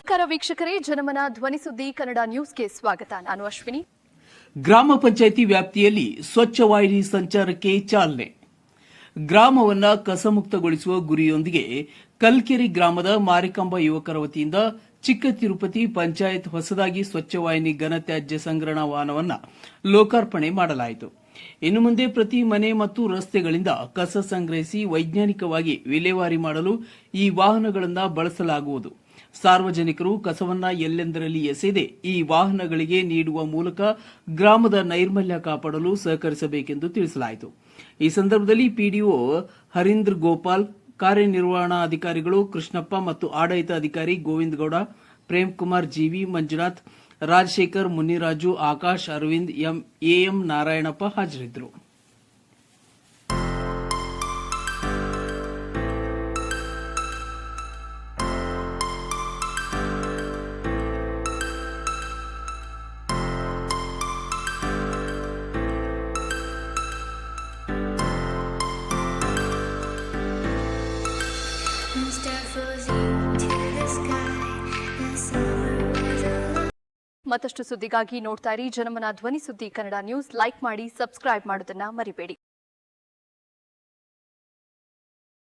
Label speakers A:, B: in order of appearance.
A: ನಮಸ್ಕಾರ ವೀಕ್ಷಕರೇ, ಜನಮನ ಧ್ವನಿ ಸುದ್ದಿ ಕನ್ನಡ ನ್ಯೂಸ್ಗೆ ಸ್ವಾಗತ. ನಾನು ಅಶ್ವಿನಿ.
B: ಗ್ರಾಮ ಪಂಚಾಯಿತಿ ವ್ಯಾಪ್ತಿಯಲ್ಲಿ ಸ್ವಚ್ಛ ವಾಹಿನಿ ಸಂಚಾರಕ್ಕೆ ಚಾಲನೆ. ಗ್ರಾಮವನ್ನ ಕಸಮುಕ್ತಗೊಳಿಸುವ ಗುರಿಯೊಂದಿಗೆ ಕಲ್ಕೆರೆ ಗ್ರಾಮದ ಮಾರಿಕಾಂಬಾ ಯುವಕರ ವತಿಯಿಂದ ಚಿಕ್ಕ ತಿರುಪತಿ ಪಂಚಾಯತ್ ಹೊಸದಾಗಿ ಸ್ವಚ್ಛ ವಾಹಿನಿ ಘನತ್ಯಾಜ್ಯ ಸಂಗ್ರಹಣಾ ವಾಹನವನ್ನು ಲೋಕಾರ್ಪಣೆ ಮಾಡಲಾಯಿತು. ಇನ್ನು ಮುಂದೆ ಪ್ರತಿ ಮನೆ ಮತ್ತು ರಸ್ತೆಗಳಿಂದ ಕಸ ಸಂಗ್ರಹಿಸಿ ವೈಜ್ಞಾನಿಕವಾಗಿ ವಿಲೇವಾರಿ ಮಾಡಲು ಈ ವಾಹನಗಳನ್ನು ಬಳಸಲಾಗುವುದು. ಸಾರ್ವಜನಿಕರು ಕಸವನ್ನ ಎಲ್ಲೆಂದರಲ್ಲಿ ಎಸೆಯದೆ ಈ ವಾಹನಗಳಿಗೆ ನೀಡುವ ಮೂಲಕ ಗ್ರಾಮದ ನೈರ್ಮಲ್ಯ ಕಾಪಾಡಲು ಸಹಕರಿಸಬೇಕೆಂದು ತಿಳಿಸಲಾಯಿತು. ಈ ಸಂದರ್ಭದಲ್ಲಿ ಪಿಡಿಒ ಹರೀಂದ್ರ ಗೋಪಾಲ್, ಕಾರ್ಯನಿರ್ವಹಣಾಧಿಕಾರಿಗಳು ಕೃಷ್ಣಪ್ಪ ಮತ್ತು ಆಡಳಿತ ಅಧಿಕಾರಿ ಗೋವಿಂದ ಗೌಡ, ಪ್ರೇಮ್ ಕುಮಾರ್, ಜಿವಿ ಮಂಜುನಾಥ್, ರಾಜಶೇಖರ್, ಮುನಿರಾಜು, ಆಕಾಶ್, ಅರವಿಂದ್, ಎಎಂ ನಾರಾಯಣಪ್ಪ ಹಾಜರಿದ್ದರು.
A: ಮತ್ತಷ್ಟು ಸುದ್ದಿಗಾಗಿ ನೋಡ್ತಾ ಇರಿ ಜನಮನ ಧ್ವನಿ ಸುದ್ದಿ ಕನ್ನಡ ನ್ಯೂಸ್. ಲೈಕ್ ಮಾಡಿ, ಸಬ್ಸ್ಕ್ರೈಬ್ ಮಾಡೋದನ್ನ ಮರಿಬೇಡಿ.